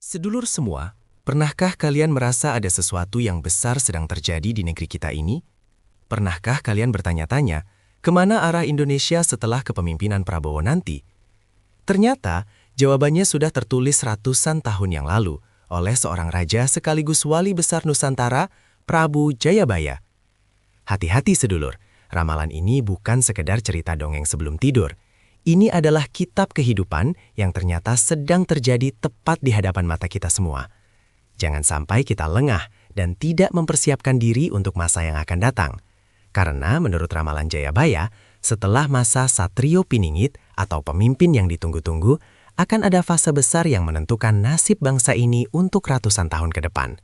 Sedulur semua, pernahkah kalian merasa ada sesuatu yang besar sedang terjadi di negeri kita ini? Pernahkah kalian bertanya-tanya, kemana arah Indonesia setelah kepemimpinan Prabowo nanti? Ternyata, jawabannya sudah tertulis ratusan tahun yang lalu oleh seorang raja sekaligus wali besar Nusantara, Prabu Jayabaya. Hati-hati sedulur, ramalan ini bukan sekedar cerita dongeng sebelum tidur. Ini adalah kitab kehidupan yang ternyata sedang terjadi tepat di hadapan mata kita semua. Jangan sampai kita lengah dan tidak mempersiapkan diri untuk masa yang akan datang. Karena menurut ramalan Jayabaya, setelah masa Satrio Piningit atau pemimpin yang ditunggu-tunggu, akan ada fase besar yang menentukan nasib bangsa ini untuk ratusan tahun ke depan.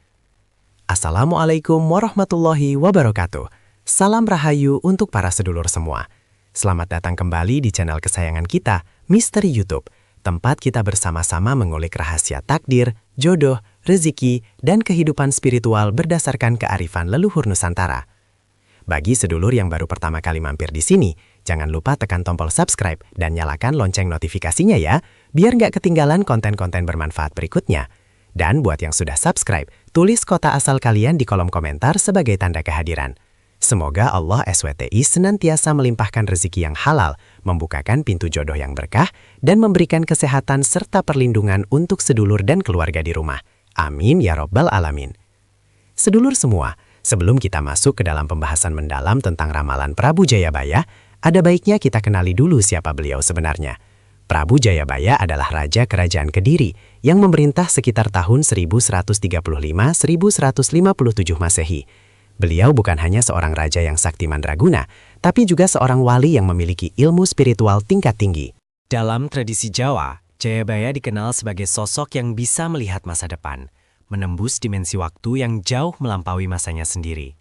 Assalamualaikum warahmatullahi wabarakatuh. Salam Rahayu untuk para sedulur semua. Selamat datang kembali di channel kesayangan kita, Misteri YouTube, tempat kita bersama-sama mengulik rahasia takdir, jodoh, rezeki, dan kehidupan spiritual berdasarkan kearifan leluhur Nusantara. Bagi sedulur yang baru pertama kali mampir di sini, jangan lupa tekan tombol subscribe dan nyalakan lonceng notifikasinya ya, biar nggak ketinggalan konten-konten bermanfaat berikutnya. Dan buat yang sudah subscribe, tulis kota asal kalian di kolom komentar sebagai tanda kehadiran. Semoga Allah SWTI senantiasa melimpahkan rezeki yang halal, membukakan pintu jodoh yang berkah, dan memberikan kesehatan serta perlindungan untuk sedulur dan keluarga di rumah. Amin ya Rabbal Alamin. Sedulur semua, sebelum kita masuk ke dalam pembahasan mendalam tentang ramalan Prabu Jayabaya, ada baiknya kita kenali dulu siapa beliau sebenarnya. Prabu Jayabaya adalah Raja Kerajaan Kediri yang memerintah sekitar tahun 1135-1157 Masehi. Beliau bukan hanya seorang raja yang sakti mandraguna, tapi juga seorang wali yang memiliki ilmu spiritual tingkat tinggi. Dalam tradisi Jawa, Jayabaya dikenal sebagai sosok yang bisa melihat masa depan, menembus dimensi waktu yang jauh melampaui masanya sendiri.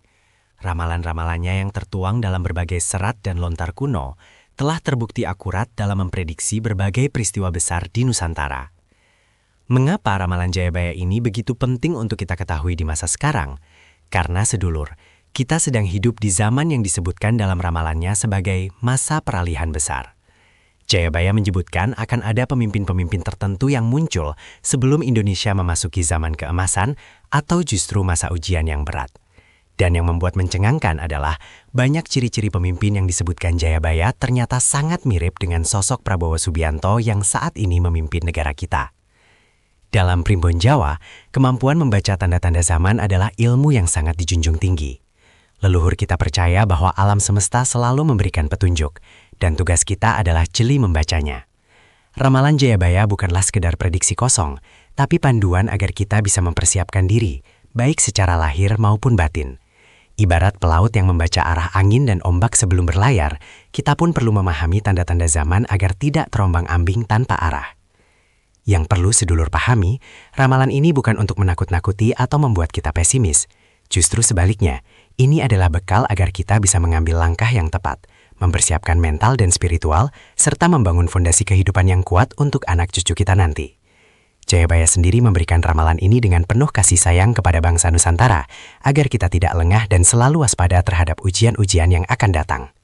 Ramalan-ramalannya yang tertuang dalam berbagai serat dan lontar kuno telah terbukti akurat dalam memprediksi berbagai peristiwa besar di Nusantara. Mengapa ramalan Jayabaya ini begitu penting untuk kita ketahui di masa sekarang? Karena sedulur, kita sedang hidup di zaman yang disebutkan dalam ramalannya sebagai masa peralihan besar. Jayabaya menyebutkan akan ada pemimpin-pemimpin tertentu yang muncul sebelum Indonesia memasuki zaman keemasan atau justru masa ujian yang berat. Dan yang membuat mencengangkan adalah banyak ciri-ciri pemimpin yang disebutkan Jayabaya ternyata sangat mirip dengan sosok Prabowo Subianto yang saat ini memimpin negara kita. Dalam primbon Jawa, kemampuan membaca tanda-tanda zaman adalah ilmu yang sangat dijunjung tinggi. Leluhur kita percaya bahwa alam semesta selalu memberikan petunjuk, dan tugas kita adalah jeli membacanya. Ramalan Jayabaya bukanlah sekedar prediksi kosong, tapi panduan agar kita bisa mempersiapkan diri, baik secara lahir maupun batin. Ibarat pelaut yang membaca arah angin dan ombak sebelum berlayar, kita pun perlu memahami tanda-tanda zaman agar tidak terombang-ambing tanpa arah. Yang perlu sedulur pahami, ramalan ini bukan untuk menakut-nakuti atau membuat kita pesimis. Justru sebaliknya, ini adalah bekal agar kita bisa mengambil langkah yang tepat, mempersiapkan mental dan spiritual, serta membangun fondasi kehidupan yang kuat untuk anak cucu kita nanti. Jayabaya sendiri memberikan ramalan ini dengan penuh kasih sayang kepada bangsa Nusantara, agar kita tidak lengah dan selalu waspada terhadap ujian-ujian yang akan datang.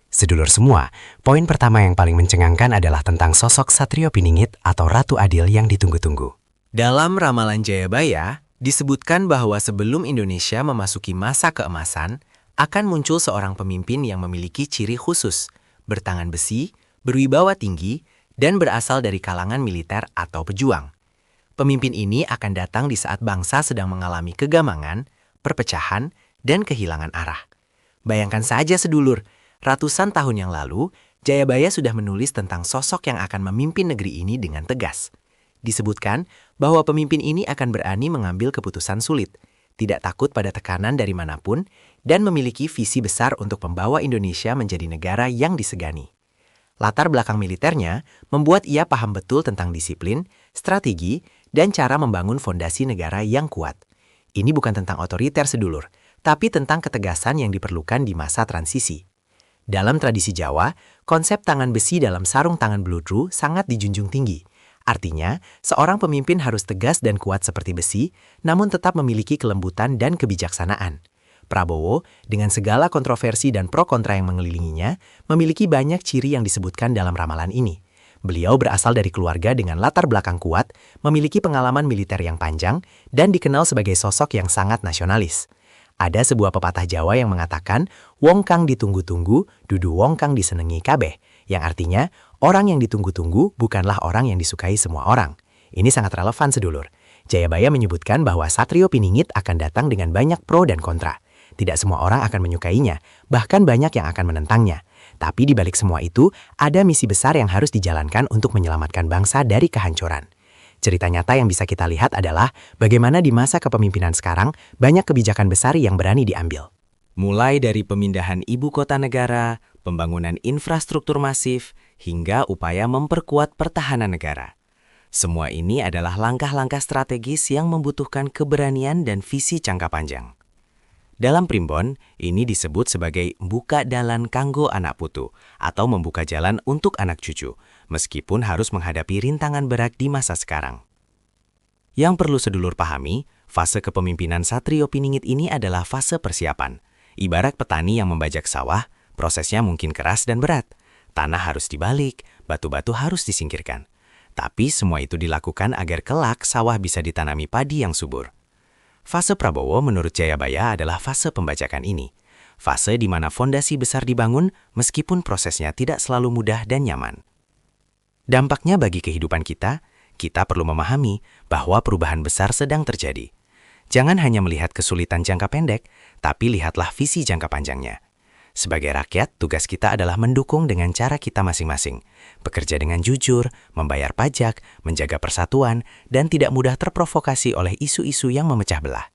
Sedulur semua, poin pertama yang paling mencengangkan adalah tentang sosok Satrio Piningit atau Ratu Adil yang ditunggu-tunggu. Dalam ramalan Jayabaya, disebutkan bahwa sebelum Indonesia memasuki masa keemasan, akan muncul seorang pemimpin yang memiliki ciri khusus, bertangan besi, berwibawa tinggi, dan berasal dari kalangan militer atau pejuang. Pemimpin ini akan datang di saat bangsa sedang mengalami kegamangan, perpecahan, dan kehilangan arah. Bayangkan saja sedulur, ratusan tahun yang lalu, Jayabaya sudah menulis tentang sosok yang akan memimpin negeri ini dengan tegas. Disebutkan bahwa pemimpin ini akan berani mengambil keputusan sulit, tidak takut pada tekanan dari manapun, dan memiliki visi besar untuk membawa Indonesia menjadi negara yang disegani. Latar belakang militernya membuat ia paham betul tentang disiplin, strategi, dan cara membangun fondasi negara yang kuat. Ini bukan tentang otoriter sedulur, tapi tentang ketegasan yang diperlukan di masa transisi. Dalam tradisi Jawa, konsep tangan besi dalam sarung tangan bludru sangat dijunjung tinggi. Artinya, seorang pemimpin harus tegas dan kuat seperti besi, namun tetap memiliki kelembutan dan kebijaksanaan. Prabowo, dengan segala kontroversi dan pro kontra yang mengelilinginya, memiliki banyak ciri yang disebutkan dalam ramalan ini. Beliau berasal dari keluarga dengan latar belakang kuat, memiliki pengalaman militer yang panjang, dan dikenal sebagai sosok yang sangat nasionalis. Ada sebuah pepatah Jawa yang mengatakan, "Wong kang ditunggu-tunggu, dudu wong kang disenengi kabeh," yang artinya, orang yang ditunggu-tunggu bukanlah orang yang disukai semua orang. Ini sangat relevan sedulur. Jayabaya menyebutkan bahwa Satrio Piningit akan datang dengan banyak pro dan kontra. Tidak semua orang akan menyukainya, bahkan banyak yang akan menentangnya. Tapi di balik semua itu, ada misi besar yang harus dijalankan untuk menyelamatkan bangsa dari kehancuran. Cerita nyata yang bisa kita lihat adalah bagaimana di masa kepemimpinan sekarang banyak kebijakan besar yang berani diambil. Mulai dari pemindahan ibu kota negara, pembangunan infrastruktur masif, hingga upaya memperkuat pertahanan negara. Semua ini adalah langkah-langkah strategis yang membutuhkan keberanian dan visi jangka panjang. Dalam primbon, ini disebut sebagai buka dalan kanggo anak putu atau membuka jalan untuk anak cucu, meskipun harus menghadapi rintangan berat di masa sekarang. Yang perlu sedulur pahami, fase kepemimpinan Satrio Piningit ini adalah fase persiapan. Ibarat petani yang membajak sawah, prosesnya mungkin keras dan berat. Tanah harus dibalik, batu-batu harus disingkirkan. Tapi semua itu dilakukan agar kelak sawah bisa ditanami padi yang subur. Fase Prabowo menurut Jayabaya adalah fase pembajakan ini. Fase di mana fondasi besar dibangun meskipun prosesnya tidak selalu mudah dan nyaman. Dampaknya bagi kehidupan kita perlu memahami bahwa perubahan besar sedang terjadi. Jangan hanya melihat kesulitan jangka pendek, tapi lihatlah visi jangka panjangnya. Sebagai rakyat, tugas kita adalah mendukung dengan cara kita masing-masing. Bekerja dengan jujur, membayar pajak, menjaga persatuan, dan tidak mudah terprovokasi oleh isu-isu yang memecah belah.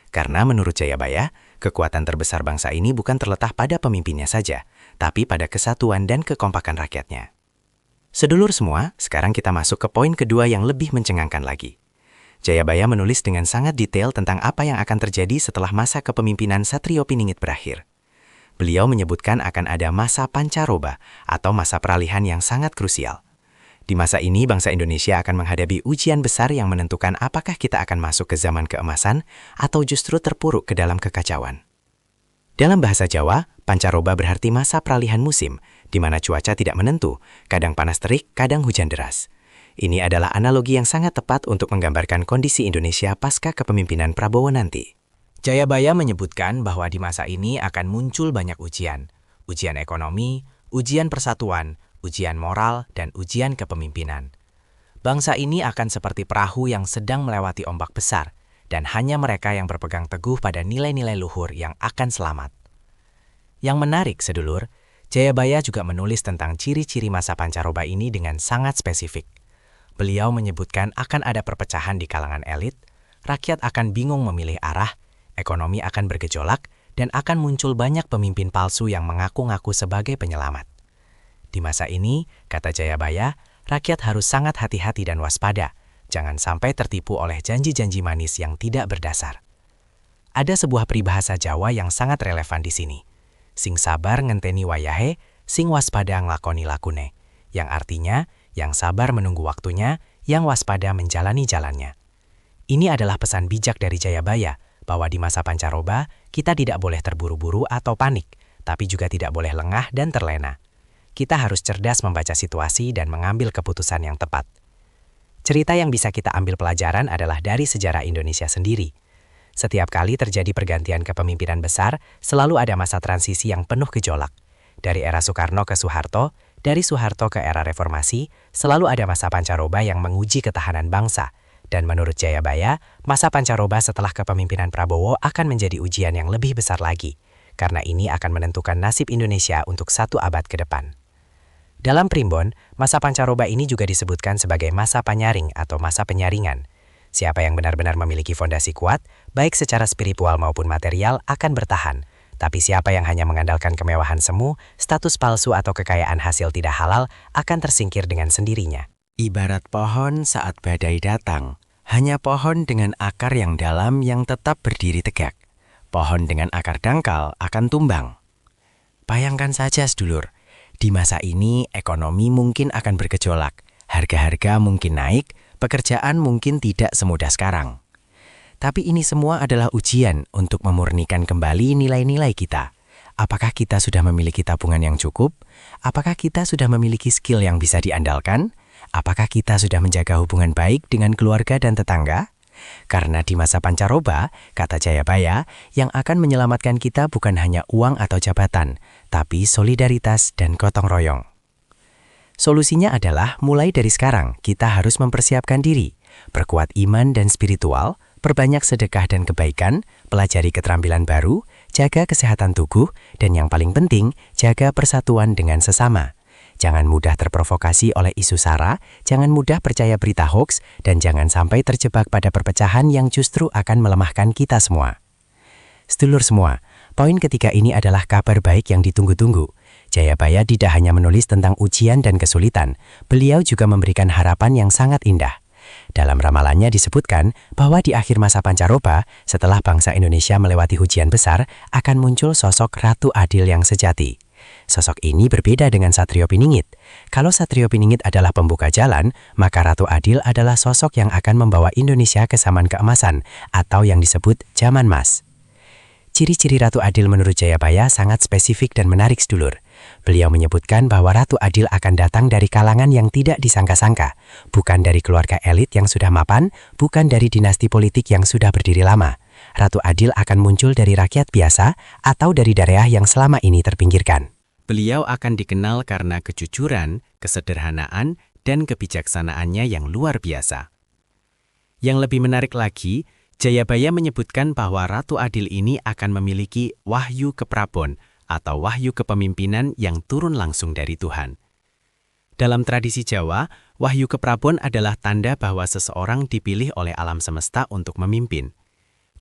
Karena menurut Jayabaya, kekuatan terbesar bangsa ini bukan terletak pada pemimpinnya saja, tapi pada kesatuan dan kekompakan rakyatnya. Sedulur semua, sekarang kita masuk ke poin kedua yang lebih mencengangkan lagi. Jayabaya menulis dengan sangat detail tentang apa yang akan terjadi setelah masa kepemimpinan Satrio Piningit berakhir. Beliau menyebutkan akan ada masa pancaroba atau masa peralihan yang sangat krusial. Di masa ini, bangsa Indonesia akan menghadapi ujian besar yang menentukan apakah kita akan masuk ke zaman keemasan atau justru terpuruk ke dalam kekacauan. Dalam bahasa Jawa, pancaroba berarti masa peralihan musim, di mana cuaca tidak menentu, kadang panas terik, kadang hujan deras. Ini adalah analogi yang sangat tepat untuk menggambarkan kondisi Indonesia pasca kepemimpinan Prabowo nanti. Jayabaya menyebutkan bahwa di masa ini akan muncul banyak ujian. Ujian ekonomi, ujian persatuan, ujian moral, dan ujian kepemimpinan. Bangsa ini akan seperti perahu yang sedang melewati ombak besar, dan hanya mereka yang berpegang teguh pada nilai-nilai luhur yang akan selamat. Yang menarik, sedulur, Jayabaya juga menulis tentang ciri-ciri masa pancaroba ini dengan sangat spesifik. Beliau menyebutkan akan ada perpecahan di kalangan elit, rakyat akan bingung memilih arah, ekonomi akan bergejolak, dan akan muncul banyak pemimpin palsu yang mengaku-ngaku sebagai penyelamat. Di masa ini, kata Jayabaya, rakyat harus sangat hati-hati dan waspada. Jangan sampai tertipu oleh janji-janji manis yang tidak berdasar. Ada sebuah peribahasa Jawa yang sangat relevan di sini. Sing sabar ngenteni wayahe, sing waspada nglakoni lakune. Yang artinya, yang sabar menunggu waktunya, yang waspada menjalani jalannya. Ini adalah pesan bijak dari Jayabaya, bahwa di masa pancaroba, kita tidak boleh terburu-buru atau panik, tapi juga tidak boleh lengah dan terlena. Kita harus cerdas membaca situasi dan mengambil keputusan yang tepat. Cerita yang bisa kita ambil pelajaran adalah dari sejarah Indonesia sendiri. Setiap kali terjadi pergantian kepemimpinan besar, selalu ada masa transisi yang penuh gejolak. Dari era Soekarno ke Soeharto, dari Soeharto ke era reformasi, selalu ada masa pancaroba yang menguji ketahanan bangsa. Dan menurut Jayabaya, masa pancaroba setelah kepemimpinan Prabowo akan menjadi ujian yang lebih besar lagi, karena ini akan menentukan nasib Indonesia untuk 1 abad ke depan. Dalam primbon, masa pancaroba ini juga disebutkan sebagai masa panyaring atau masa penyaringan. Siapa yang benar-benar memiliki fondasi kuat, baik secara spiritual maupun material, akan bertahan. Tapi siapa yang hanya mengandalkan kemewahan semu, status palsu atau kekayaan hasil tidak halal, akan tersingkir dengan sendirinya. Ibarat pohon saat badai datang, hanya pohon dengan akar yang dalam yang tetap berdiri tegak. Pohon dengan akar dangkal akan tumbang. Bayangkan saja, sedulur, di masa ini ekonomi mungkin akan bergejolak, harga-harga mungkin naik, pekerjaan mungkin tidak semudah sekarang. Tapi ini semua adalah ujian untuk memurnikan kembali nilai-nilai kita. Apakah kita sudah memiliki tabungan yang cukup? Apakah kita sudah memiliki skill yang bisa diandalkan? Apakah kita sudah menjaga hubungan baik dengan keluarga dan tetangga? Karena di masa pancaroba, kata Jayabaya, yang akan menyelamatkan kita bukan hanya uang atau jabatan, tapi solidaritas dan gotong royong. Solusinya adalah mulai dari sekarang kita harus mempersiapkan diri, perkuat iman dan spiritual, perbanyak sedekah dan kebaikan, pelajari keterampilan baru, jaga kesehatan tubuh, dan yang paling penting, jaga persatuan dengan sesama. Jangan mudah terprovokasi oleh isu sara, jangan mudah percaya berita hoax, dan jangan sampai terjebak pada perpecahan yang justru akan melemahkan kita semua. Sedulur semua, poin ketiga ini adalah kabar baik yang ditunggu-tunggu. Jayabaya tidak hanya menulis tentang ujian dan kesulitan, beliau juga memberikan harapan yang sangat indah. Dalam ramalannya disebutkan bahwa di akhir masa pancaroba, setelah bangsa Indonesia melewati ujian besar, akan muncul sosok Ratu Adil yang sejati. Sosok ini berbeda dengan Satrio Piningit. Kalau Satrio Piningit adalah pembuka jalan, maka Ratu Adil adalah sosok yang akan membawa Indonesia ke zaman keemasan atau yang disebut zaman emas. Ciri-ciri Ratu Adil menurut Jayabaya sangat spesifik dan menarik sedulur. Beliau menyebutkan bahwa Ratu Adil akan datang dari kalangan yang tidak disangka-sangka, bukan dari keluarga elit yang sudah mapan, bukan dari dinasti politik yang sudah berdiri lama. Ratu Adil akan muncul dari rakyat biasa atau dari daerah yang selama ini terpinggirkan. Beliau akan dikenal karena kejujuran, kesederhanaan, dan kebijaksanaannya yang luar biasa. Yang lebih menarik lagi, Jayabaya menyebutkan bahwa Ratu Adil ini akan memiliki wahyu keprabon atau wahyu kepemimpinan yang turun langsung dari Tuhan. Dalam tradisi Jawa, wahyu keprabon adalah tanda bahwa seseorang dipilih oleh alam semesta untuk memimpin.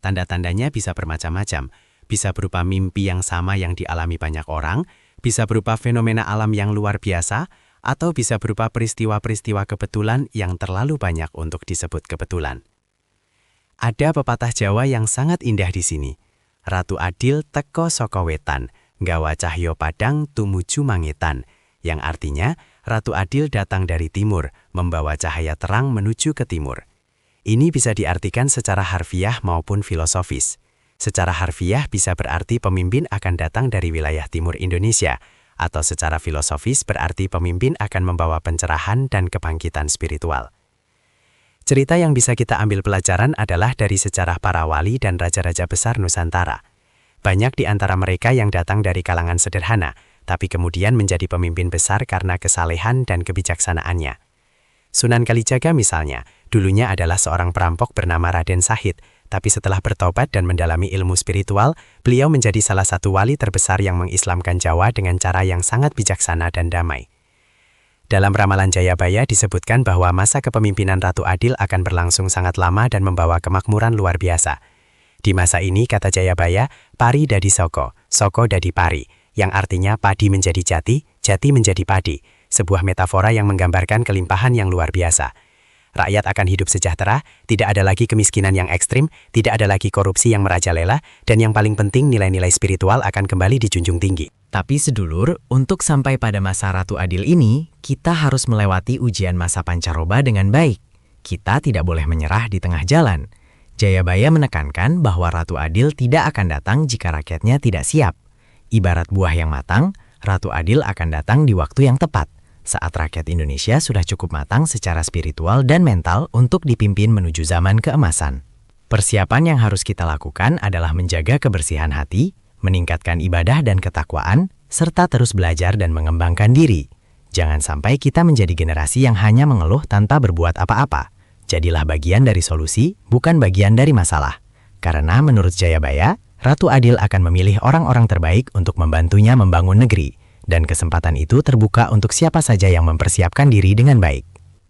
Tanda-tandanya bisa bermacam-macam, bisa berupa mimpi yang sama yang dialami banyak orang, bisa berupa fenomena alam yang luar biasa, atau bisa berupa peristiwa-peristiwa kebetulan yang terlalu banyak untuk disebut kebetulan. Ada pepatah Jawa yang sangat indah di sini. Ratu Adil teko saka wetan, nggawa cahyo padang tumuju mangetan, yang artinya Ratu Adil datang dari timur, membawa cahaya terang menuju ke timur. Ini bisa diartikan secara harfiah maupun filosofis. Secara harfiah bisa berarti pemimpin akan datang dari wilayah timur Indonesia, atau secara filosofis berarti pemimpin akan membawa pencerahan dan kebangkitan spiritual. Cerita yang bisa kita ambil pelajaran adalah dari sejarah para wali dan raja-raja besar Nusantara. Banyak di antara mereka yang datang dari kalangan sederhana, tapi kemudian menjadi pemimpin besar karena kesalehan dan kebijaksanaannya. Sunan Kalijaga misalnya, dulunya adalah seorang perampok bernama Raden Sahid, tapi setelah bertobat dan mendalami ilmu spiritual, beliau menjadi salah satu wali terbesar yang mengislamkan Jawa dengan cara yang sangat bijaksana dan damai. Dalam ramalan Jayabaya disebutkan bahwa masa kepemimpinan Ratu Adil akan berlangsung sangat lama dan membawa kemakmuran luar biasa. Di masa ini, kata Jayabaya, pari dadi soko, soko dadi pari, yang artinya padi menjadi jati, jati menjadi padi, sebuah metafora yang menggambarkan kelimpahan yang luar biasa. Rakyat akan hidup sejahtera, tidak ada lagi kemiskinan yang ekstrim, tidak ada lagi korupsi yang merajalela, dan yang paling penting nilai-nilai spiritual akan kembali dijunjung tinggi. Tapi sedulur, untuk sampai pada masa Ratu Adil ini, kita harus melewati ujian masa pancaroba dengan baik. Kita tidak boleh menyerah di tengah jalan. Jayabaya menekankan bahwa Ratu Adil tidak akan datang jika rakyatnya tidak siap. Ibarat buah yang matang, Ratu Adil akan datang di waktu yang tepat, saat rakyat Indonesia sudah cukup matang secara spiritual dan mental untuk dipimpin menuju zaman keemasan. Persiapan yang harus kita lakukan adalah menjaga kebersihan hati, meningkatkan ibadah dan ketakwaan, serta terus belajar dan mengembangkan diri. Jangan sampai kita menjadi generasi yang hanya mengeluh tanpa berbuat apa-apa. Jadilah bagian dari solusi, bukan bagian dari masalah. Karena menurut Jayabaya, Ratu Adil akan memilih orang-orang terbaik untuk membantunya membangun negeri. Dan kesempatan itu terbuka untuk siapa saja yang mempersiapkan diri dengan baik.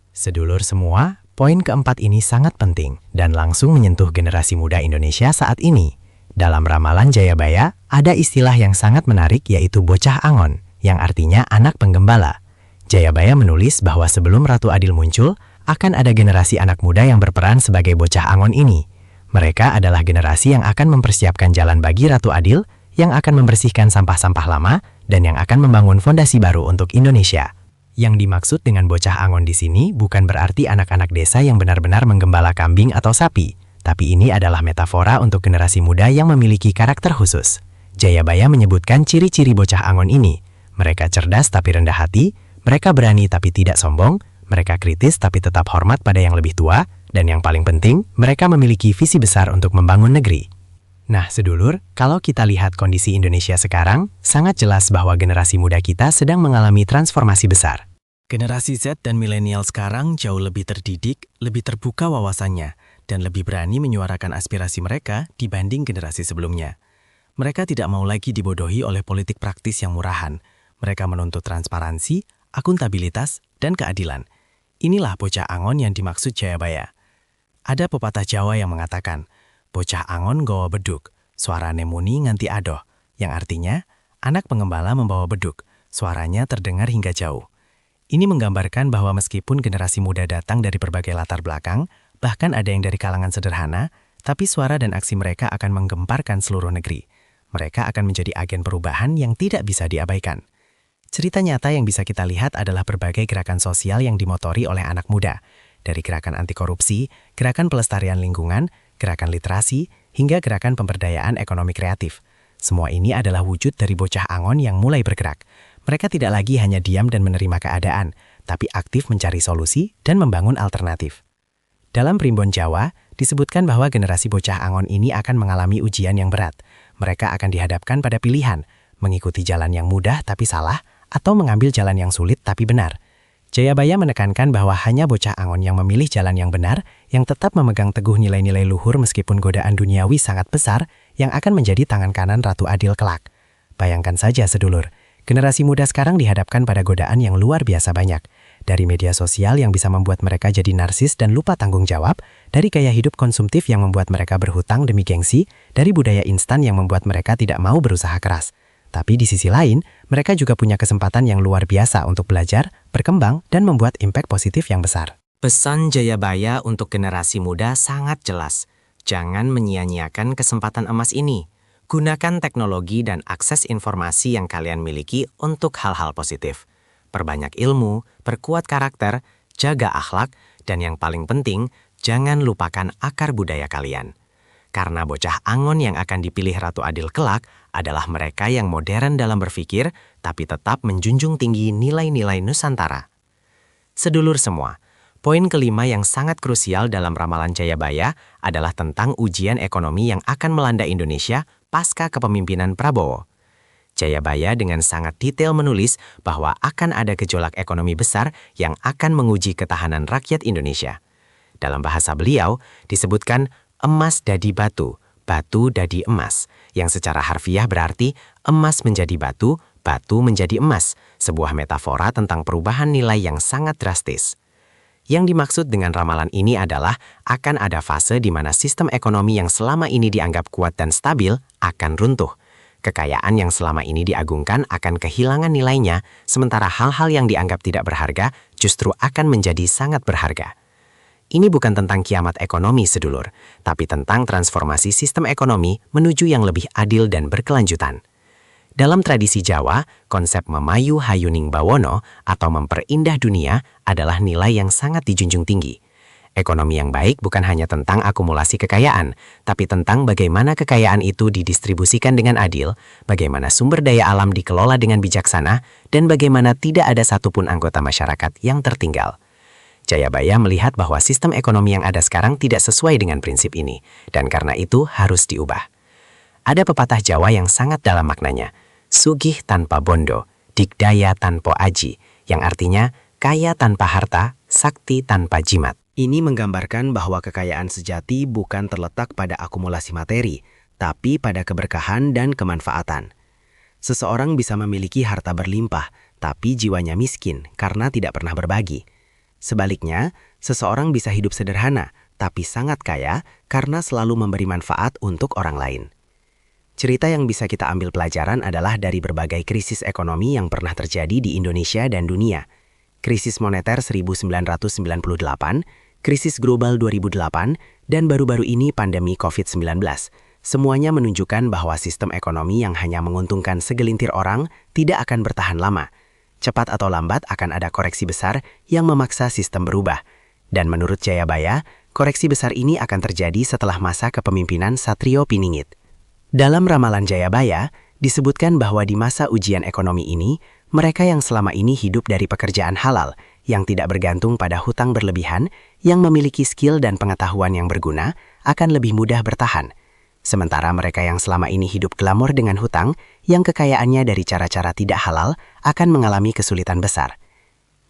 Sedulur semua, poin keempat ini sangat penting dan langsung menyentuh generasi muda Indonesia saat ini. Dalam ramalan Jayabaya, ada istilah yang sangat menarik yaitu bocah angon, yang artinya anak penggembala. Jayabaya menulis bahwa sebelum Ratu Adil muncul, akan ada generasi anak muda yang berperan sebagai bocah angon ini. Mereka adalah generasi yang akan mempersiapkan jalan bagi Ratu Adil, yang akan membersihkan sampah-sampah lama, dan yang akan membangun fondasi baru untuk Indonesia. Yang dimaksud dengan bocah angon di sini bukan berarti anak-anak desa yang benar-benar menggembala kambing atau sapi, tapi ini adalah metafora untuk generasi muda yang memiliki karakter khusus. Jayabaya menyebutkan ciri-ciri bocah Angon ini. Mereka cerdas tapi rendah hati, mereka berani tapi tidak sombong, mereka kritis tapi tetap hormat pada yang lebih tua, dan yang paling penting, mereka memiliki visi besar untuk membangun negeri. Nah, sedulur, kalau kita lihat kondisi Indonesia sekarang, sangat jelas bahwa generasi muda kita sedang mengalami transformasi besar. Generasi Z dan milenial sekarang jauh lebih terdidik, lebih terbuka wawasannya, dan lebih berani menyuarakan aspirasi mereka dibanding generasi sebelumnya. Mereka tidak mau lagi dibodohi oleh politik praktis yang murahan. Mereka menuntut transparansi, akuntabilitas, dan keadilan. Inilah bocah Angon yang dimaksud Jayabaya. Ada pepatah Jawa yang mengatakan, bocah Angon nggawa beduk, suarane muni nganti adoh, yang artinya, anak pengembala membawa beduk, suaranya terdengar hingga jauh. Ini menggambarkan bahwa meskipun generasi muda datang dari berbagai latar belakang, bahkan ada yang dari kalangan sederhana, tapi suara dan aksi mereka akan menggemparkan seluruh negeri. Mereka akan menjadi agen perubahan yang tidak bisa diabaikan. Cerita nyata yang bisa kita lihat adalah berbagai gerakan sosial yang dimotori oleh anak muda, dari gerakan anti korupsi, gerakan pelestarian lingkungan, gerakan literasi, hingga gerakan pemberdayaan ekonomi kreatif. Semua ini adalah wujud dari bocah Angon yang mulai bergerak. Mereka tidak lagi hanya diam dan menerima keadaan, tapi aktif mencari solusi dan membangun alternatif. Dalam Primbon Jawa, disebutkan bahwa generasi bocah Angon ini akan mengalami ujian yang berat. Mereka akan dihadapkan pada pilihan, mengikuti jalan yang mudah tapi salah, atau mengambil jalan yang sulit tapi benar. Jayabaya menekankan bahwa hanya bocah Angon yang memilih jalan yang benar, yang tetap memegang teguh nilai-nilai luhur meskipun godaan duniawi sangat besar, yang akan menjadi tangan kanan Ratu Adil kelak. Bayangkan saja sedulur, generasi muda sekarang dihadapkan pada godaan yang luar biasa banyak. Dari media sosial yang bisa membuat mereka jadi narsis dan lupa tanggung jawab, dari gaya hidup konsumtif yang membuat mereka berhutang demi gengsi, dari budaya instan yang membuat mereka tidak mau berusaha keras. Tapi di sisi lain, mereka juga punya kesempatan yang luar biasa untuk belajar, berkembang, dan membuat impact positif yang besar. Pesan Jayabaya untuk generasi muda sangat jelas. Jangan menyia-nyiakan kesempatan emas ini. Gunakan teknologi dan akses informasi yang kalian miliki untuk hal-hal positif. Perbanyak ilmu, perkuat karakter, jaga akhlak, dan yang paling penting, jangan lupakan akar budaya kalian. Karena bocah Angon yang akan dipilih Ratu Adil kelak adalah mereka yang modern dalam berpikir, tapi tetap menjunjung tinggi nilai-nilai Nusantara. Sedulur semua, poin kelima yang sangat krusial dalam ramalan Jayabaya adalah tentang ujian ekonomi yang akan melanda Indonesia pasca kepemimpinan Prabowo. Jayabaya dengan sangat detail menulis bahwa akan ada gejolak ekonomi besar yang akan menguji ketahanan rakyat Indonesia. Dalam bahasa beliau, disebutkan emas dadi batu, batu dadi emas, yang secara harfiah berarti emas menjadi batu, batu menjadi emas, sebuah metafora tentang perubahan nilai yang sangat drastis. Yang dimaksud dengan ramalan ini adalah akan ada fase di mana sistem ekonomi yang selama ini dianggap kuat dan stabil akan runtuh. Kekayaan yang selama ini diagungkan akan kehilangan nilainya, sementara hal-hal yang dianggap tidak berharga justru akan menjadi sangat berharga. Ini bukan tentang kiamat ekonomi sedulur, tapi tentang transformasi sistem ekonomi menuju yang lebih adil dan berkelanjutan. Dalam tradisi Jawa, konsep memayu hayuning bawono atau memperindah dunia adalah nilai yang sangat dijunjung tinggi. Ekonomi yang baik bukan hanya tentang akumulasi kekayaan, tapi tentang bagaimana kekayaan itu didistribusikan dengan adil, bagaimana sumber daya alam dikelola dengan bijaksana, dan bagaimana tidak ada satupun anggota masyarakat yang tertinggal. Jayabaya melihat bahwa sistem ekonomi yang ada sekarang tidak sesuai dengan prinsip ini, dan karena itu harus diubah. Ada pepatah Jawa yang sangat dalam maknanya, sugih tanpa bondo, digdaya tanpa aji, yang artinya kaya tanpa harta, sakti tanpa jimat. Ini menggambarkan bahwa kekayaan sejati bukan terletak pada akumulasi materi, tapi pada keberkahan dan kemanfaatan. Seseorang bisa memiliki harta berlimpah, tapi jiwanya miskin karena tidak pernah berbagi. Sebaliknya, seseorang bisa hidup sederhana, tapi sangat kaya karena selalu memberi manfaat untuk orang lain. Cerita yang bisa kita ambil pelajaran adalah dari berbagai krisis ekonomi yang pernah terjadi di Indonesia dan dunia. Krisis moneter 1998, krisis global 2008, dan baru-baru ini pandemi COVID-19. Semuanya menunjukkan bahwa sistem ekonomi yang hanya menguntungkan segelintir orang tidak akan bertahan lama. Cepat atau lambat akan ada koreksi besar yang memaksa sistem berubah. Dan menurut Jayabaya, koreksi besar ini akan terjadi setelah masa kepemimpinan Satrio Piningit. Dalam ramalan Jayabaya, Disebutkan bahwa di masa ujian ekonomi ini, mereka yang selama ini hidup dari pekerjaan halal, yang tidak bergantung pada hutang berlebihan, yang memiliki skill dan pengetahuan yang berguna, akan lebih mudah bertahan. Sementara mereka yang selama ini hidup glamor dengan hutang, yang kekayaannya dari cara-cara tidak halal, akan mengalami kesulitan besar.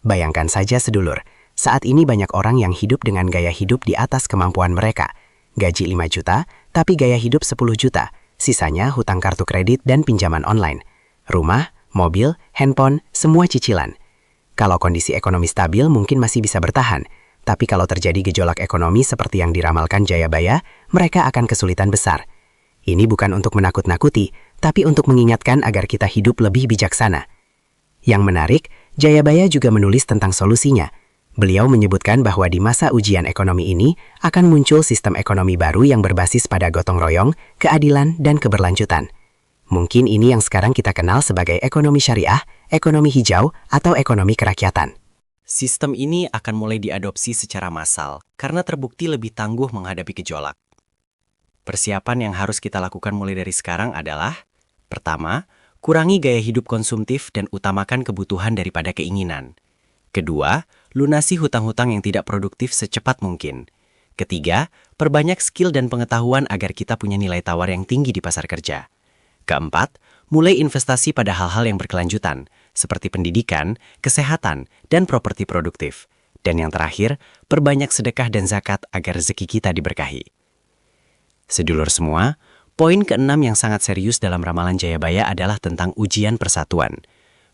Bayangkan saja sedulur, saat ini banyak orang yang hidup dengan gaya hidup di atas kemampuan mereka. Gaji 5 juta, tapi gaya hidup 10 juta. Sisanya hutang kartu kredit dan pinjaman online. Rumah, mobil, handphone, semua cicilan. Kalau kondisi ekonomi stabil mungkin masih bisa bertahan. Tapi kalau terjadi gejolak ekonomi seperti yang diramalkan Jayabaya, mereka akan kesulitan besar. Ini bukan untuk menakut-nakuti, tapi untuk mengingatkan agar kita hidup lebih bijaksana. Yang menarik, Jayabaya juga menulis tentang solusinya. Beliau menyebutkan bahwa di masa ujian ekonomi ini akan muncul sistem ekonomi baru yang berbasis pada gotong royong, keadilan, dan keberlanjutan. Mungkin ini yang sekarang kita kenal sebagai ekonomi syariah, ekonomi hijau, atau ekonomi kerakyatan. Sistem ini akan mulai diadopsi secara massal karena terbukti lebih tangguh menghadapi gejolak. Persiapan yang harus kita lakukan mulai dari sekarang adalah: pertama, kurangi gaya hidup konsumtif dan utamakan kebutuhan daripada keinginan. Kedua, lunasi hutang-hutang yang tidak produktif secepat mungkin. Ketiga, perbanyak skill dan pengetahuan agar kita punya nilai tawar yang tinggi di pasar kerja. Keempat, mulai investasi pada hal-hal yang berkelanjutan, seperti pendidikan, kesehatan, dan properti produktif. Dan yang terakhir, perbanyak sedekah dan zakat agar rezeki kita diberkahi. Sedulur semua, poin keenam yang sangat serius dalam ramalan Jayabaya adalah tentang ujian persatuan.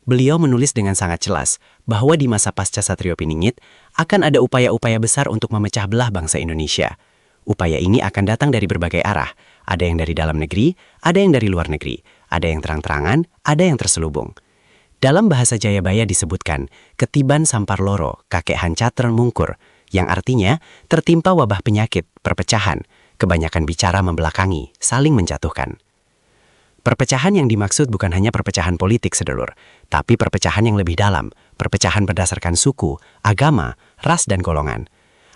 Beliau menulis dengan sangat jelas bahwa di masa pasca Satrio Piningit akan ada upaya-upaya besar untuk memecah belah bangsa Indonesia. Upaya ini akan datang dari berbagai arah. Ada yang dari dalam negeri, ada yang dari luar negeri, ada yang terang-terangan, ada yang terselubung. Dalam bahasa Jayabaya disebutkan, ketiban sampar loro, kakek hancatren mungkur, yang artinya tertimpa wabah penyakit, perpecahan, kebanyakan bicara membelakangi, saling menjatuhkan. Perpecahan yang dimaksud bukan hanya perpecahan politik, sedulur, tapi perpecahan yang lebih dalam, perpecahan berdasarkan suku, agama, ras, dan golongan.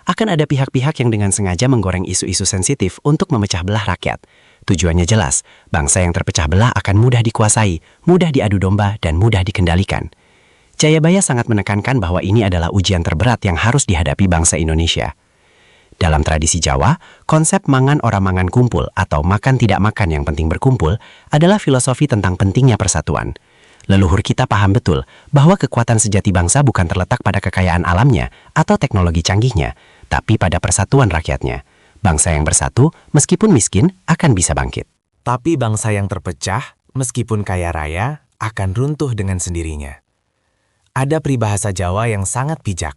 Akan ada pihak-pihak yang dengan sengaja menggoreng isu-isu sensitif untuk memecah belah rakyat. Tujuannya jelas, bangsa yang terpecah belah akan mudah dikuasai, mudah diadu domba, dan mudah dikendalikan. Jayabaya sangat menekankan bahwa ini adalah ujian terberat yang harus dihadapi bangsa Indonesia. Dalam tradisi Jawa, konsep mangan ora mangan kumpul atau makan tidak makan yang penting berkumpul adalah filosofi tentang pentingnya persatuan. Leluhur kita paham betul bahwa kekuatan sejati bangsa bukan terletak pada kekayaan alamnya atau teknologi canggihnya, tapi pada persatuan rakyatnya. Bangsa yang bersatu, meskipun miskin, akan bisa bangkit. Tapi bangsa yang terpecah, meskipun kaya raya, akan runtuh dengan sendirinya. Ada peribahasa Jawa yang sangat bijak.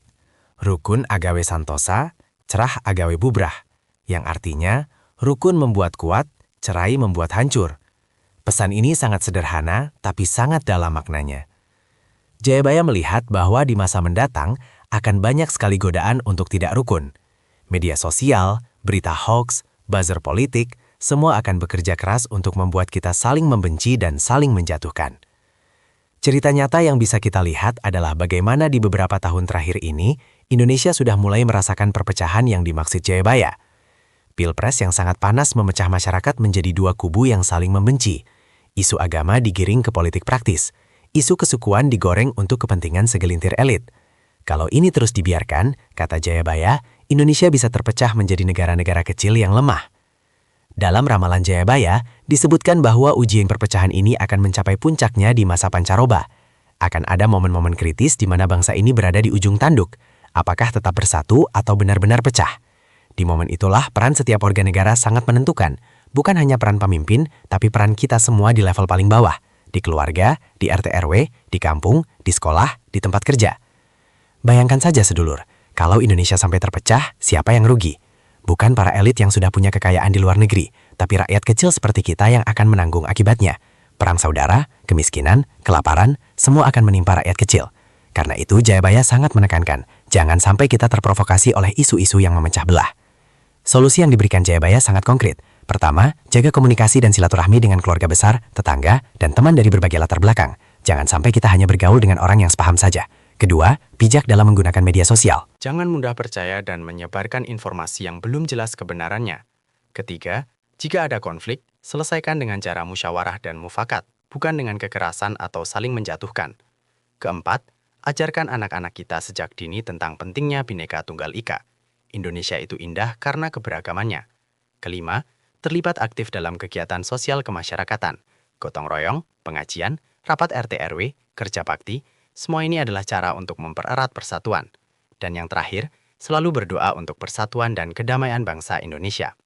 Rukun agawe santosa, cerah agawe bubrah, yang artinya rukun membuat kuat, cerai membuat hancur. Pesan ini sangat sederhana, tapi sangat dalam maknanya. Jayabaya melihat bahwa di masa mendatang akan banyak sekali godaan untuk tidak rukun. Media sosial, berita hoax, buzzer politik, semua akan bekerja keras untuk membuat kita saling membenci dan saling menjatuhkan. Cerita nyata yang bisa kita lihat adalah bagaimana di beberapa tahun terakhir ini, Indonesia sudah mulai merasakan perpecahan yang dimaksud Jayabaya. Pilpres yang sangat panas memecah masyarakat menjadi dua kubu yang saling membenci. Isu agama digiring ke politik praktis. Isu kesukuan digoreng untuk kepentingan segelintir elit. Kalau ini terus dibiarkan, kata Jayabaya, Indonesia bisa terpecah menjadi negara-negara kecil yang lemah. Dalam ramalan Jayabaya, disebutkan bahwa ujian perpecahan ini akan mencapai puncaknya di masa pancaroba. Akan ada momen-momen kritis di mana bangsa ini berada di ujung tanduk. Apakah tetap bersatu atau benar-benar pecah? Di momen itulah peran setiap warga negara sangat menentukan. Bukan hanya peran pemimpin, tapi peran kita semua di level paling bawah. Di keluarga, di RT RW, di kampung, di sekolah, di tempat kerja. Bayangkan saja sedulur, kalau Indonesia sampai terpecah, siapa yang rugi? Bukan para elit yang sudah punya kekayaan di luar negeri, tapi rakyat kecil seperti kita yang akan menanggung akibatnya. Perang saudara, kemiskinan, kelaparan, semua akan menimpa rakyat kecil. Karena itu Jayabaya sangat menekankan, jangan sampai kita terprovokasi oleh isu-isu yang memecah belah. Solusi yang diberikan Jayabaya sangat konkret. Pertama, jaga komunikasi dan silaturahmi dengan keluarga besar, tetangga, dan teman dari berbagai latar belakang. Jangan sampai kita hanya bergaul dengan orang yang sepaham saja. Kedua, bijak dalam menggunakan media sosial. Jangan mudah percaya dan menyebarkan informasi yang belum jelas kebenarannya. Ketiga, jika ada konflik, selesaikan dengan cara musyawarah dan mufakat. bukan dengan kekerasan atau saling menjatuhkan. Keempat, ajarkan anak-anak kita sejak dini tentang pentingnya Bhinneka Tunggal Ika. Indonesia itu indah karena keberagamannya. Kelima, terlibat aktif dalam kegiatan sosial kemasyarakatan, gotong royong, pengajian, rapat RT RW, kerja bakti, semua ini adalah cara untuk mempererat persatuan. Dan yang terakhir, selalu berdoa untuk persatuan dan kedamaian bangsa Indonesia.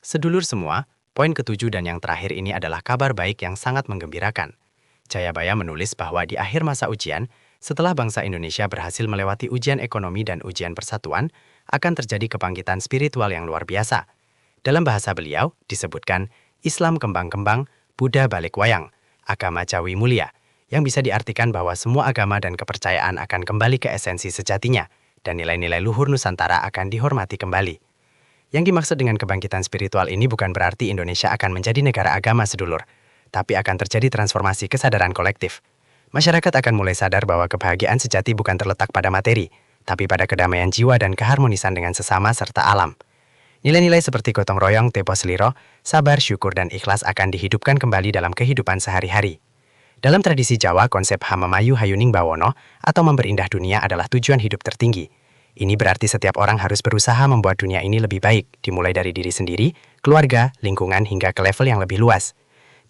Sedulur semua, poin ketujuh dan yang terakhir ini adalah kabar baik yang sangat menggembirakan. Jayabaya menulis bahwa di akhir masa ujian, setelah bangsa Indonesia berhasil melewati ujian ekonomi dan ujian persatuan, akan terjadi kebangkitan spiritual yang luar biasa. Dalam bahasa beliau, disebutkan Islam kembang-kembang, Buddha balik wayang, agama Jawi mulia, yang bisa diartikan bahwa semua agama dan kepercayaan akan kembali ke esensi sejatinya, dan nilai-nilai luhur Nusantara akan dihormati kembali. Yang dimaksud dengan kebangkitan spiritual ini bukan berarti Indonesia akan menjadi negara agama, sedulur, tapi akan terjadi transformasi kesadaran kolektif. Masyarakat akan mulai sadar bahwa kebahagiaan sejati bukan terletak pada materi, tapi pada kedamaian jiwa dan keharmonisan dengan sesama serta alam. Nilai-nilai seperti gotong royong, tepo seliro, sabar, syukur, dan ikhlas akan dihidupkan kembali dalam kehidupan sehari-hari. Dalam tradisi Jawa, konsep Hamamayu Hayuning Bawono atau memberindah dunia adalah tujuan hidup tertinggi. Ini berarti setiap orang harus berusaha membuat dunia ini lebih baik, dimulai dari diri sendiri, keluarga, lingkungan, hingga ke level yang lebih luas.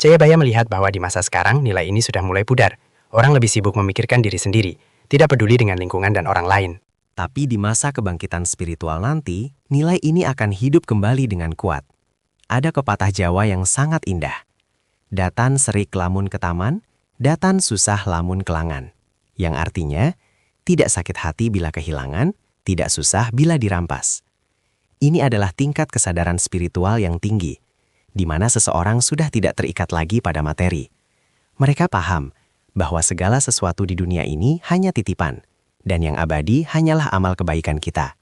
Jayabaya melihat bahwa di masa sekarang nilai ini sudah mulai pudar. Orang lebih sibuk memikirkan diri sendiri, tidak peduli dengan lingkungan dan orang lain. Tapi di masa kebangkitan spiritual nanti, nilai ini akan hidup kembali dengan kuat. Ada pepatah Jawa yang sangat indah. Datan serik lamun ketaman, datan susah lamun kelangan. Yang artinya, tidak sakit hati bila kehilangan, tidak susah bila dirampas. Ini adalah tingkat kesadaran spiritual yang tinggi, di mana seseorang sudah tidak terikat lagi pada materi. Mereka paham bahwa segala sesuatu di dunia ini hanya titipan, dan yang abadi hanyalah amal kebaikan kita.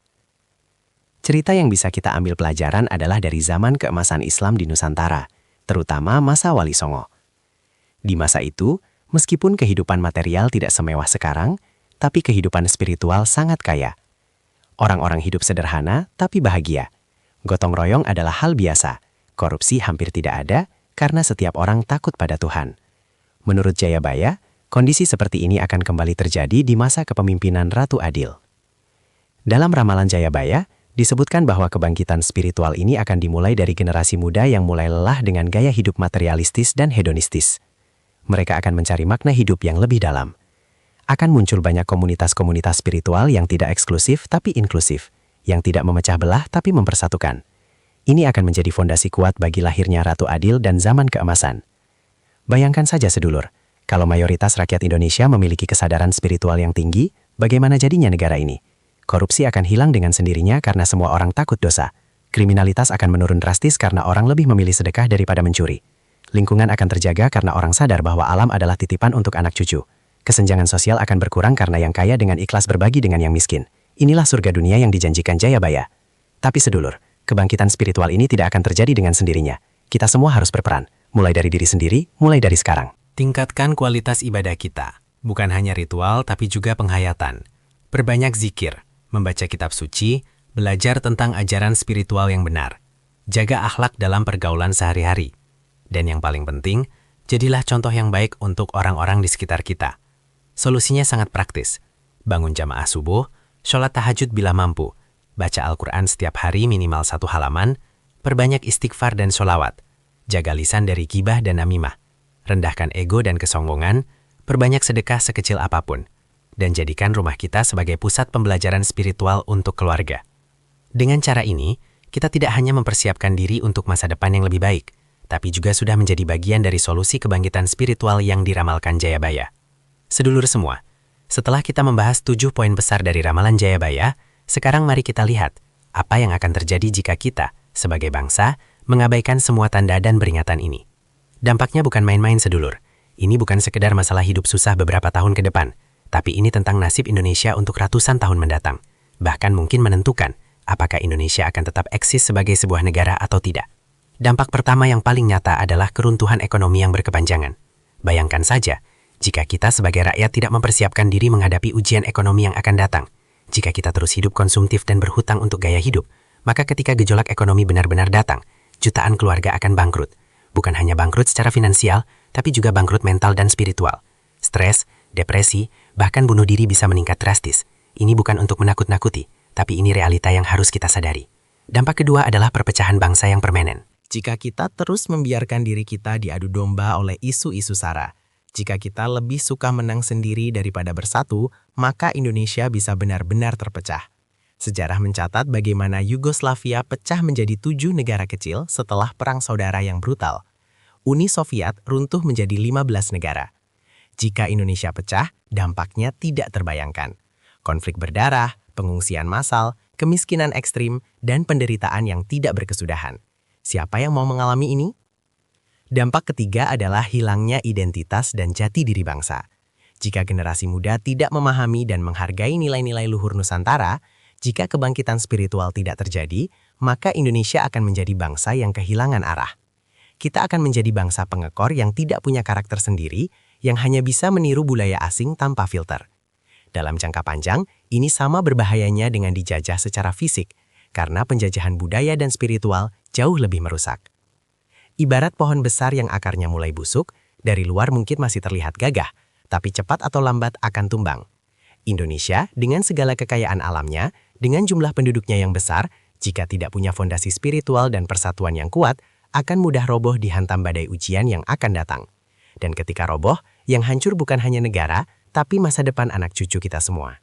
Cerita yang bisa kita ambil pelajaran adalah dari zaman keemasan Islam di Nusantara, terutama masa Wali Songo. Di masa itu, meskipun kehidupan material tidak semewah sekarang, tapi kehidupan spiritual sangat kaya. Orang-orang hidup sederhana tapi bahagia. Gotong royong adalah hal biasa. Korupsi hampir tidak ada karena setiap orang takut pada Tuhan. Menurut Jayabaya, kondisi seperti ini akan kembali terjadi di masa kepemimpinan Ratu Adil. Dalam ramalan Jayabaya, disebutkan bahwa kebangkitan spiritual ini akan dimulai dari generasi muda yang mulai lelah dengan gaya hidup materialistis dan hedonistis. Mereka akan mencari makna hidup yang lebih dalam. Akan muncul banyak komunitas-komunitas spiritual yang tidak eksklusif tapi inklusif, yang tidak memecah belah tapi mempersatukan. Ini akan menjadi fondasi kuat bagi lahirnya Ratu Adil dan zaman keemasan. Bayangkan saja sedulur, kalau mayoritas rakyat Indonesia memiliki kesadaran spiritual yang tinggi, bagaimana jadinya negara ini? Korupsi akan hilang dengan sendirinya karena semua orang takut dosa. Kriminalitas akan menurun drastis karena orang lebih memilih sedekah daripada mencuri. Lingkungan akan terjaga karena orang sadar bahwa alam adalah titipan untuk anak cucu. Kesenjangan sosial akan berkurang karena yang kaya dengan ikhlas berbagi dengan yang miskin. Inilah surga dunia yang dijanjikan Jayabaya. Tapi sedulur, kebangkitan spiritual ini tidak akan terjadi dengan sendirinya. Kita semua harus berperan, mulai dari diri sendiri, mulai dari sekarang. Tingkatkan kualitas ibadah kita, bukan hanya ritual tapi juga penghayatan. Perbanyak zikir, membaca kitab suci, belajar tentang ajaran spiritual yang benar. Jaga akhlak dalam pergaulan sehari-hari. Dan yang paling penting, jadilah contoh yang baik untuk orang-orang di sekitar kita. Solusinya sangat praktis. Bangun jamaah subuh, sholat tahajud bila mampu, baca Al-Quran setiap hari minimal 1 halaman, perbanyak istighfar dan sholawat, jaga lisan dari gibah dan namimah, rendahkan ego dan kesombongan, perbanyak sedekah sekecil apapun, dan jadikan rumah kita sebagai pusat pembelajaran spiritual untuk keluarga. Dengan cara ini, kita tidak hanya mempersiapkan diri untuk masa depan yang lebih baik, tapi juga sudah menjadi bagian dari solusi kebangkitan spiritual yang diramalkan Jayabaya. Sedulur semua, setelah kita membahas 7 poin besar dari ramalan Jayabaya, sekarang mari kita lihat apa yang akan terjadi jika kita, sebagai bangsa, mengabaikan semua tanda dan peringatan ini. Dampaknya bukan main-main sedulur. Ini bukan sekedar masalah hidup susah beberapa tahun ke depan, tapi ini tentang nasib Indonesia untuk ratusan tahun mendatang. Bahkan mungkin menentukan apakah Indonesia akan tetap eksis sebagai sebuah negara atau tidak. Dampak pertama yang paling nyata adalah keruntuhan ekonomi yang berkepanjangan. Bayangkan saja, jika kita sebagai rakyat tidak mempersiapkan diri menghadapi ujian ekonomi yang akan datang, jika kita terus hidup konsumtif dan berhutang untuk gaya hidup, maka ketika gejolak ekonomi benar-benar datang, jutaan keluarga akan bangkrut. Bukan hanya bangkrut secara finansial, tapi juga bangkrut mental dan spiritual. Stres, depresi, bahkan bunuh diri bisa meningkat drastis. Ini bukan untuk menakut-nakuti, tapi ini realita yang harus kita sadari. Dampak kedua adalah perpecahan bangsa yang permanen. Jika kita terus membiarkan diri kita diadu domba oleh isu-isu SARA, jika kita lebih suka menang sendiri daripada bersatu, maka Indonesia bisa benar-benar terpecah. Sejarah mencatat bagaimana Yugoslavia pecah menjadi 7 negara kecil setelah Perang Saudara yang brutal. Uni Soviet runtuh menjadi 15 negara. Jika Indonesia pecah, dampaknya tidak terbayangkan. Konflik berdarah, pengungsian massal, kemiskinan ekstrim, dan penderitaan yang tidak berkesudahan. Siapa yang mau mengalami ini? Dampak ketiga adalah hilangnya identitas dan jati diri bangsa. Jika generasi muda tidak memahami dan menghargai nilai-nilai luhur Nusantara, jika kebangkitan spiritual tidak terjadi, maka Indonesia akan menjadi bangsa yang kehilangan arah. Kita akan menjadi bangsa pengekor yang tidak punya karakter sendiri, yang hanya bisa meniru budaya asing tanpa filter. Dalam jangka panjang, ini sama berbahayanya dengan dijajah secara fisik, karena penjajahan budaya dan spiritual jauh lebih merusak. Ibarat pohon besar yang akarnya mulai busuk, dari luar mungkin masih terlihat gagah, tapi cepat atau lambat akan tumbang. Indonesia, dengan segala kekayaan alamnya, dengan jumlah penduduknya yang besar, jika tidak punya fondasi spiritual dan persatuan yang kuat, akan mudah roboh dihantam badai ujian yang akan datang. Dan ketika roboh, yang hancur bukan hanya negara, tapi masa depan anak cucu kita semua.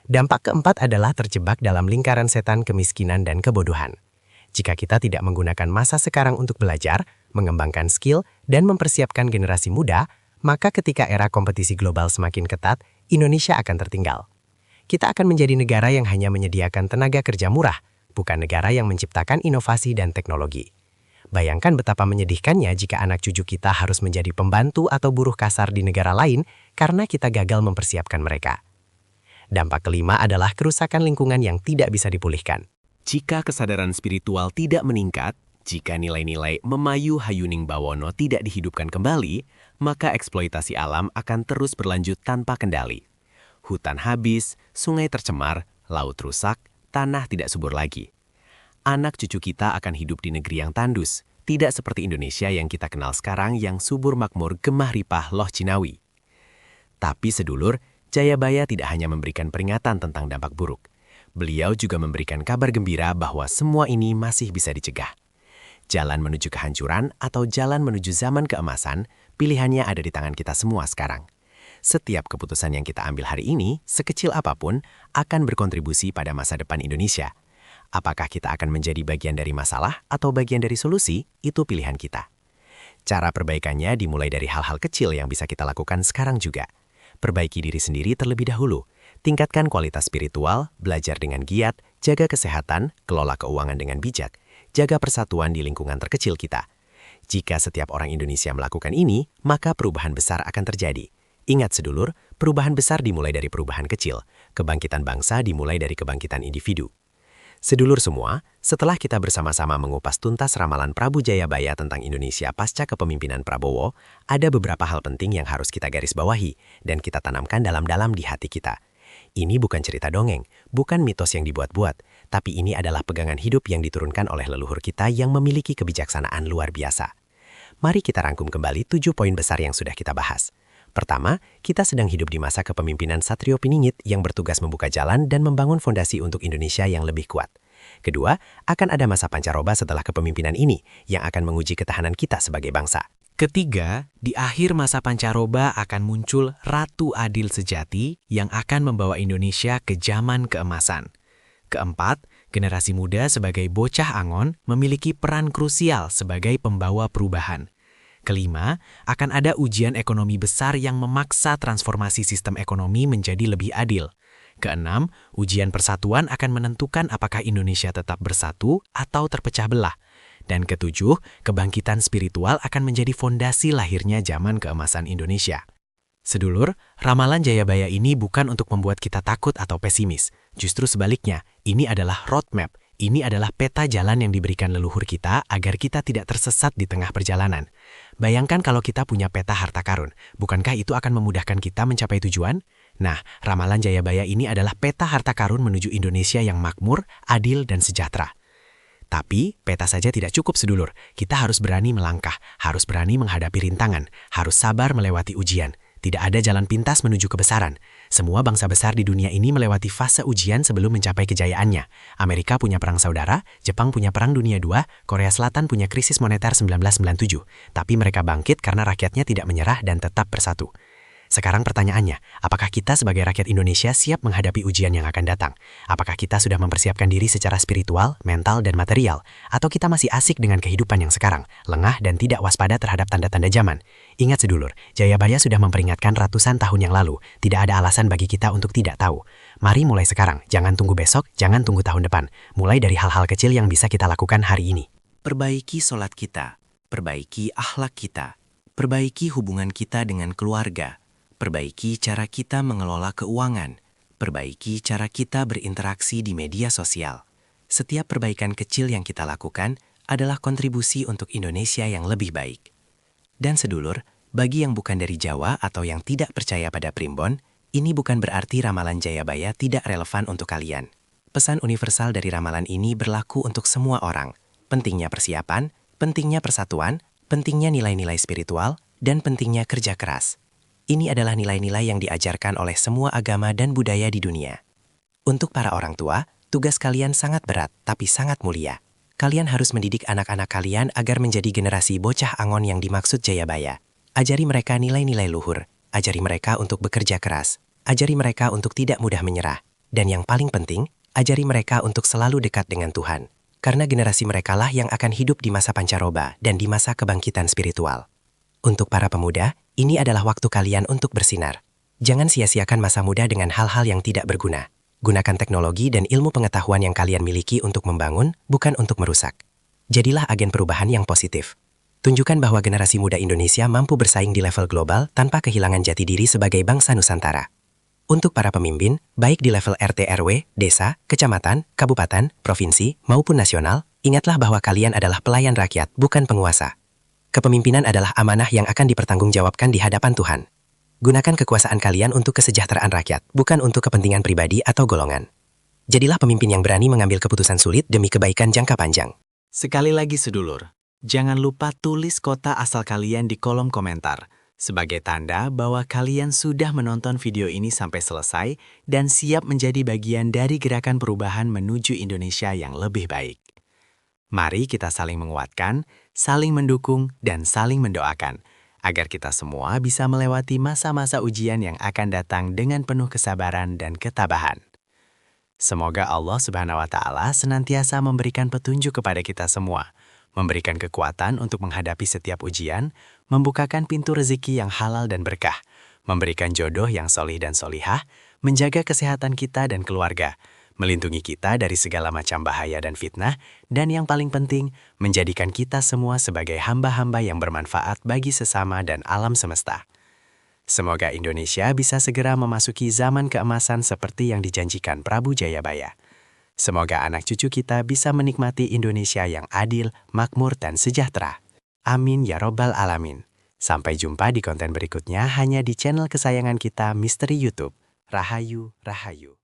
Dampak keempat adalah terjebak dalam lingkaran setan kemiskinan dan kebodohan. Jika kita tidak menggunakan masa sekarang untuk belajar, mengembangkan skill, dan mempersiapkan generasi muda, maka ketika era kompetisi global semakin ketat, Indonesia akan tertinggal. Kita akan menjadi negara yang hanya menyediakan tenaga kerja murah, bukan negara yang menciptakan inovasi dan teknologi. Bayangkan betapa menyedihkannya jika anak cucu kita harus menjadi pembantu atau buruh kasar di negara lain karena kita gagal mempersiapkan mereka. Dampak kelima adalah kerusakan lingkungan yang tidak bisa dipulihkan. Jika kesadaran spiritual tidak meningkat, jika nilai-nilai memayu Hayuning Bawono tidak dihidupkan kembali, maka eksploitasi alam akan terus berlanjut tanpa kendali. Hutan habis, sungai tercemar, laut rusak, tanah tidak subur lagi. Anak cucu kita akan hidup di negeri yang tandus, tidak seperti Indonesia yang kita kenal sekarang yang subur makmur gemah ripah loh Cinawi. Tapi sedulur, Jayabaya tidak hanya memberikan peringatan tentang dampak buruk. Beliau juga memberikan kabar gembira bahwa semua ini masih bisa dicegah. Jalan menuju kehancuran atau jalan menuju zaman keemasan, pilihannya ada di tangan kita semua sekarang. Setiap keputusan yang kita ambil hari ini, sekecil apapun, akan berkontribusi pada masa depan Indonesia. Apakah kita akan menjadi bagian dari masalah atau bagian dari solusi, itu pilihan kita. Cara perbaikannya dimulai dari hal-hal kecil yang bisa kita lakukan sekarang juga. Perbaiki diri sendiri terlebih dahulu. Tingkatkan kualitas spiritual, belajar dengan giat, jaga kesehatan, kelola keuangan dengan bijak, jaga persatuan di lingkungan terkecil kita. Jika setiap orang Indonesia melakukan ini, maka perubahan besar akan terjadi. Ingat sedulur, perubahan besar dimulai dari perubahan kecil. Kebangkitan bangsa dimulai dari kebangkitan individu. Sedulur semua, setelah kita bersama-sama mengupas tuntas ramalan Prabu Jayabaya tentang Indonesia pasca kepemimpinan Prabowo, ada beberapa hal penting yang harus kita garis bawahi dan kita tanamkan dalam-dalam di hati kita. Ini bukan cerita dongeng, bukan mitos yang dibuat-buat, tapi ini adalah pegangan hidup yang diturunkan oleh leluhur kita yang memiliki kebijaksanaan luar biasa. Mari kita rangkum kembali 7 poin besar yang sudah kita bahas. Pertama, kita sedang hidup di masa kepemimpinan Satrio Piningit yang bertugas membuka jalan dan membangun fondasi untuk Indonesia yang lebih kuat. Kedua, akan ada masa pancaroba setelah kepemimpinan ini yang akan menguji ketahanan kita sebagai bangsa. Ketiga, di akhir masa pancaroba akan muncul Ratu Adil sejati yang akan membawa Indonesia ke zaman keemasan. Keempat, generasi muda sebagai bocah angon memiliki peran krusial sebagai pembawa perubahan. Kelima, akan ada ujian ekonomi besar yang memaksa transformasi sistem ekonomi menjadi lebih adil. Keenam, ujian persatuan akan menentukan apakah Indonesia tetap bersatu atau terpecah belah. Dan ketujuh, kebangkitan spiritual akan menjadi fondasi lahirnya zaman keemasan Indonesia. Sedulur, ramalan Jayabaya ini bukan untuk membuat kita takut atau pesimis. Justru sebaliknya, ini adalah roadmap. Ini adalah peta jalan yang diberikan leluhur kita agar kita tidak tersesat di tengah perjalanan. Bayangkan kalau kita punya peta harta karun, bukankah itu akan memudahkan kita mencapai tujuan? Nah, ramalan Jayabaya ini adalah peta harta karun menuju Indonesia yang makmur, adil, dan sejahtera. Tapi, peta saja tidak cukup sedulur. Kita harus berani melangkah, harus berani menghadapi rintangan, harus sabar melewati ujian. Tidak ada jalan pintas menuju kebesaran. Semua bangsa besar di dunia ini melewati fase ujian sebelum mencapai kejayaannya. Amerika punya perang saudara, Jepang punya perang dunia II, Korea Selatan punya krisis moneter 1997. Tapi mereka bangkit karena rakyatnya tidak menyerah dan tetap bersatu. Sekarang pertanyaannya, apakah kita sebagai rakyat Indonesia siap menghadapi ujian yang akan datang? Apakah kita sudah mempersiapkan diri secara spiritual, mental, dan material? Atau kita masih asik dengan kehidupan yang sekarang, lengah dan tidak waspada terhadap tanda-tanda zaman? Ingat sedulur, Jayabaya sudah memperingatkan ratusan tahun yang lalu, tidak ada alasan bagi kita untuk tidak tahu. Mari mulai sekarang, jangan tunggu besok, jangan tunggu tahun depan. Mulai dari hal-hal kecil yang bisa kita lakukan hari ini. Perbaiki sholat kita, perbaiki akhlak kita, perbaiki hubungan kita dengan keluarga, perbaiki cara kita mengelola keuangan, perbaiki cara kita berinteraksi di media sosial. Setiap perbaikan kecil yang kita lakukan adalah kontribusi untuk Indonesia yang lebih baik. Dan sedulur, bagi yang bukan dari Jawa atau yang tidak percaya pada Primbon, ini bukan berarti ramalan Jayabaya tidak relevan untuk kalian. Pesan universal dari ramalan ini berlaku untuk semua orang. Pentingnya persiapan, pentingnya persatuan, pentingnya nilai-nilai spiritual, dan pentingnya kerja keras. Ini adalah nilai-nilai yang diajarkan oleh semua agama dan budaya di dunia. Untuk para orang tua, tugas kalian sangat berat tapi sangat mulia. Kalian harus mendidik anak-anak kalian agar menjadi generasi bocah angon yang dimaksud Jayabaya. Ajari mereka nilai-nilai luhur, ajari mereka untuk bekerja keras, ajari mereka untuk tidak mudah menyerah, dan yang paling penting, ajari mereka untuk selalu dekat dengan Tuhan. Karena generasi merekalah yang akan hidup di masa pancaroba dan di masa kebangkitan spiritual. Untuk para pemuda, ini adalah waktu kalian untuk bersinar. Jangan sia-siakan masa muda dengan hal-hal yang tidak berguna. Gunakan teknologi dan ilmu pengetahuan yang kalian miliki untuk membangun, bukan untuk merusak. Jadilah agen perubahan yang positif. Tunjukkan bahwa generasi muda Indonesia mampu bersaing di level global tanpa kehilangan jati diri sebagai bangsa Nusantara. Untuk para pemimpin, baik di level RT RW, desa, kecamatan, kabupaten, provinsi, maupun nasional, ingatlah bahwa kalian adalah pelayan rakyat, bukan penguasa. Kepemimpinan adalah amanah yang akan dipertanggungjawabkan di hadapan Tuhan. Gunakan kekuasaan kalian untuk kesejahteraan rakyat, bukan untuk kepentingan pribadi atau golongan. Jadilah pemimpin yang berani mengambil keputusan sulit demi kebaikan jangka panjang. Sekali lagi sedulur, jangan lupa tulis kota asal kalian di kolom komentar, sebagai tanda bahwa kalian sudah menonton video ini sampai selesai dan siap menjadi bagian dari gerakan perubahan menuju Indonesia yang lebih baik. Mari kita saling menguatkan, saling mendukung, dan saling mendoakan, agar kita semua bisa melewati masa-masa ujian yang akan datang dengan penuh kesabaran dan ketabahan. Semoga Allah Subhanahu wa Ta'ala senantiasa memberikan petunjuk kepada kita semua, memberikan kekuatan untuk menghadapi setiap ujian, membukakan pintu rezeki yang halal dan berkah, memberikan jodoh yang solih dan solihah, menjaga kesehatan kita dan keluarga, melindungi kita dari segala macam bahaya dan fitnah, dan yang paling penting, menjadikan kita semua sebagai hamba-hamba yang bermanfaat bagi sesama dan alam semesta. Semoga Indonesia bisa segera memasuki zaman keemasan seperti yang dijanjikan Prabu Jayabaya. Semoga anak cucu kita bisa menikmati Indonesia yang adil, makmur, dan sejahtera. Amin ya Robbal Alamin. Sampai jumpa di konten berikutnya hanya di channel kesayangan kita Misteri YouTube. Rahayu, Rahayu.